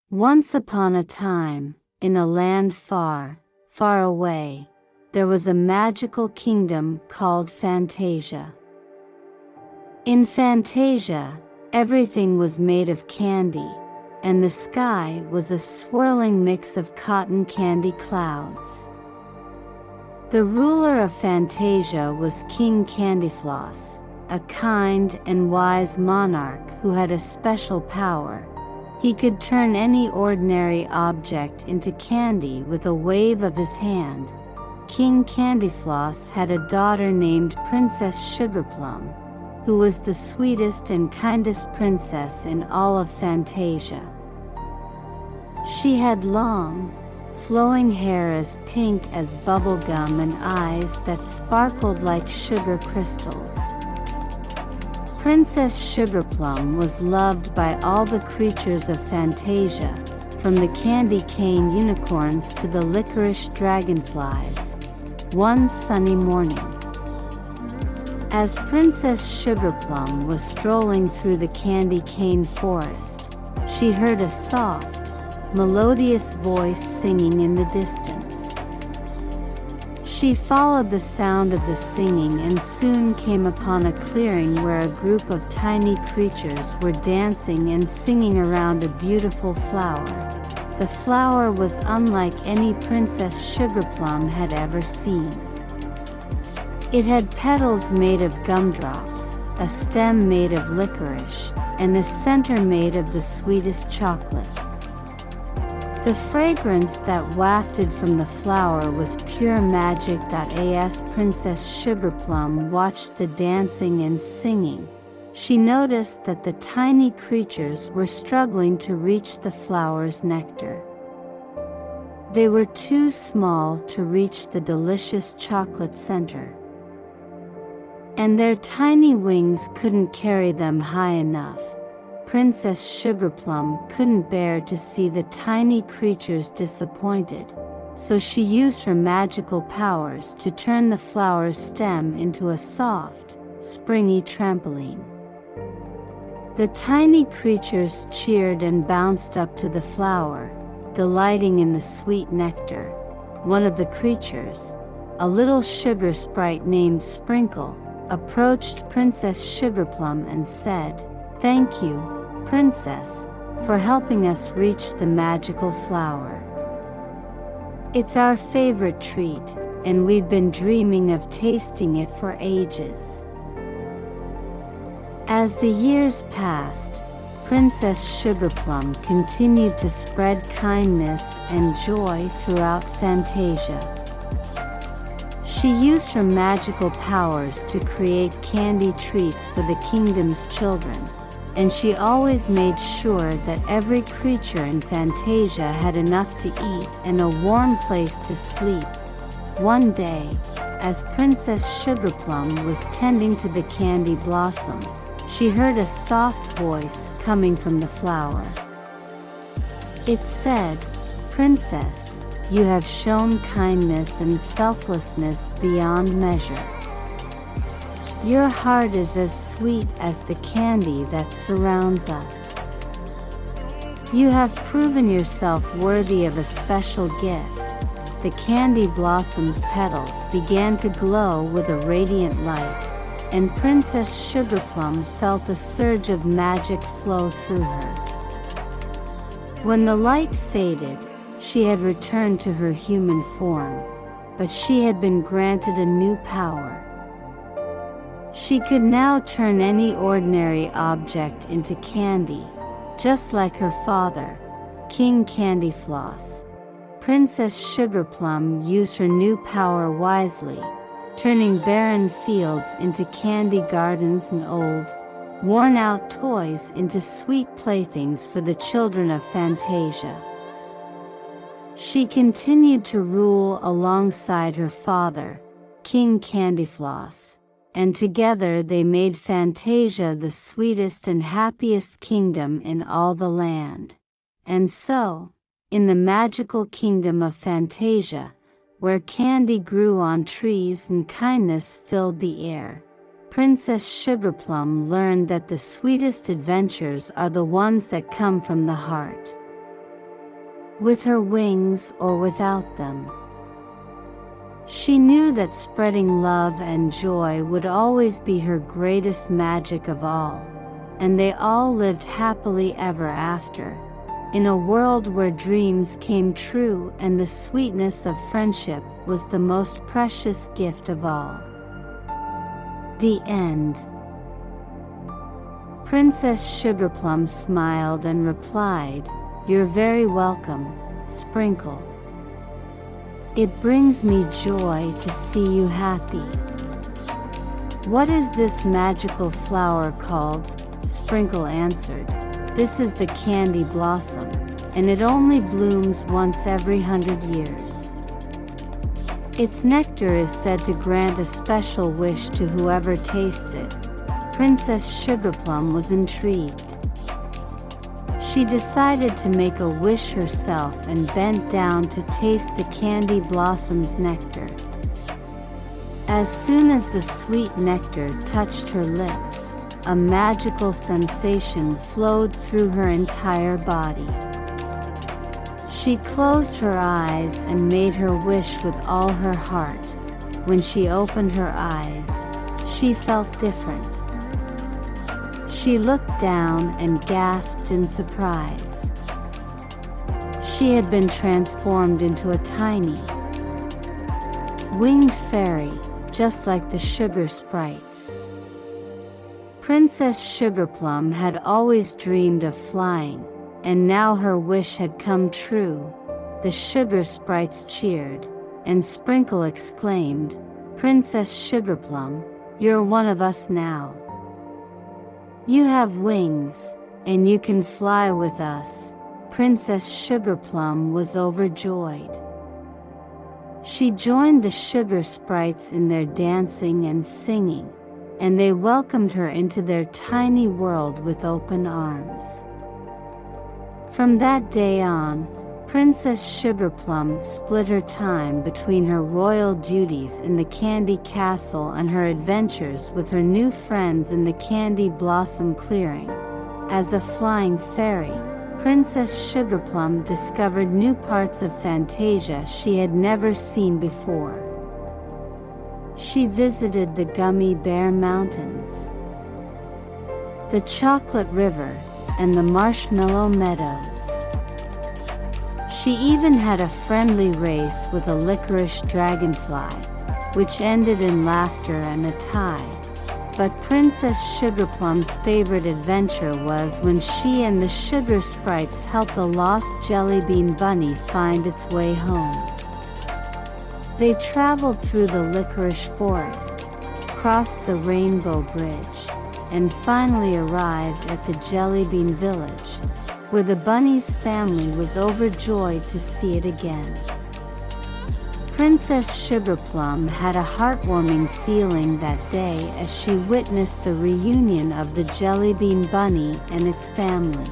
Once upon a time, in a land far, far away, there was a magical kingdom called Fantasia. In Fantasia, everything was made of candy, and the sky was a swirling mix of cotton candy clouds. The ruler of Fantasia was King Candyfloss, a kind and wise monarch who had a special power. He could turn any ordinary object into candy with a wave of his hand. King Candyfloss had a daughter named Princess Sugarplum, who was the sweetest and kindest princess in all of Fantasia. She had long, flowing hair as pink as bubblegum and eyes that sparkled like sugar crystals. Princess Sugarplum was loved by all the creatures of Fantasia, from the candy cane unicorns to the licorice dragonflies. One sunny morning, as Princess Sugarplum was strolling through the candy cane forest, she heard a soft, melodious voice singing in the distance. She followed the sound of the singing and soon came upon a clearing where a group of tiny creatures were dancing and singing around a beautiful flower. The flower was unlike any Princess Sugarplum had ever seen. It had petals made of gumdrops, a stem made of licorice, and a center made of the sweetest chocolate. The fragrance that wafted from the flower was pure magic. As Princess Sugarplum watched the dancing and singing, she noticed that the tiny creatures were struggling to reach the flower's nectar. They were too small to reach the delicious chocolate center, and their tiny wings couldn't carry them high enough. Princess Sugarplum couldn't bear to see the tiny creatures disappointed, so she used her magical powers to turn the flower's stem into a soft, springy trampoline. The tiny creatures cheered and bounced up to the flower, delighting in the sweet nectar. One of the creatures, a little sugar sprite named Sprinkle, approached Princess Sugarplum and said, "Thank you, Princess, for helping us reach the magical flower. It's our favorite treat, and we've been dreaming of tasting it for ages." As the years passed, Princess Sugarplum continued to spread kindness and joy throughout Fantasia. She used her magical powers to create candy treats for the kingdom's children, and she always made sure that every creature in Fantasia had enough to eat and a warm place to sleep. One day, as Princess Sugarplum was tending to the candy blossom, she heard a soft voice coming from the flower. It said, "Princess, you have shown kindness and selflessness beyond measure. Your heart is as sweet as the candy that surrounds us. You have proven yourself worthy of a special gift." The candy blossom's petals began to glow with a radiant light, and Princess Sugarplum felt a surge of magic flow through her. When the light faded, she had returned to her human form, but she had been granted a new power. She could now turn any ordinary object into candy, just like her father, King Candyfloss. Princess Sugarplum used her new power wisely, turning barren fields into candy gardens and old, worn-out toys into sweet playthings for the children of Fantasia. She continued to rule alongside her father, King Candyfloss, and together they made Fantasia the sweetest and happiest kingdom in all the land. And so, in the magical kingdom of Fantasia, where candy grew on trees and kindness filled the air, Princess Sugarplum learned that the sweetest adventures are the ones that come from the heart. with her wings or without them. She knew that spreading love and joy would always be her greatest magic of all, and they all lived happily ever after, in a world where dreams came true and the sweetness of friendship was the most precious gift of all. The end. Princess Sugarplum smiled and replied, "You're very welcome, Sprinkle. It brings me joy to see you happy." "What is this magical flower called?" Sprinkle answered. "This is the candy blossom, and it only blooms once every 100 years. Its nectar is said to grant a special wish to whoever tastes it." Princess Sugarplum was intrigued. She decided to make a wish herself and bent down to taste the candy blossom's nectar. As soon as the sweet nectar touched her lips, a magical sensation flowed through her entire body. She closed her eyes and made her wish with all her heart. When she opened her eyes, she felt different. She looked down and gasped in surprise. She had been transformed into a tiny, winged fairy, just like the sugar sprites. Princess Sugarplum had always dreamed of flying, and now her wish had come true. The sugar sprites cheered, and Sprinkle exclaimed, "Princess Sugarplum, you're one of us now. You have wings, and you can fly with us." Princess Sugarplum was overjoyed. She joined the sugar sprites in their dancing and singing, and they welcomed her into their tiny world with open arms. From that day on, Princess Sugarplum split her time between her royal duties in the Candy Castle and her adventures with her new friends in the Candy Blossom Clearing. As a flying fairy, Princess Sugarplum discovered new parts of Fantasia she had never seen before. She visited the Gummy Bear Mountains, the Chocolate River, and the Marshmallow Meadows. She even had a friendly race with a licorice dragonfly, which ended in laughter and a tie. But Princess Sugarplum's favorite adventure was when she and the sugar sprites helped a lost jelly bean bunny find its way home. They traveled through the licorice forest, crossed the Rainbow Bridge, and finally arrived at the Jelly Bean Village, where the bunny's family was overjoyed to see it again. Princess Sugarplum had a heartwarming feeling that day as she witnessed the reunion of the Jelly Bean Bunny and its family.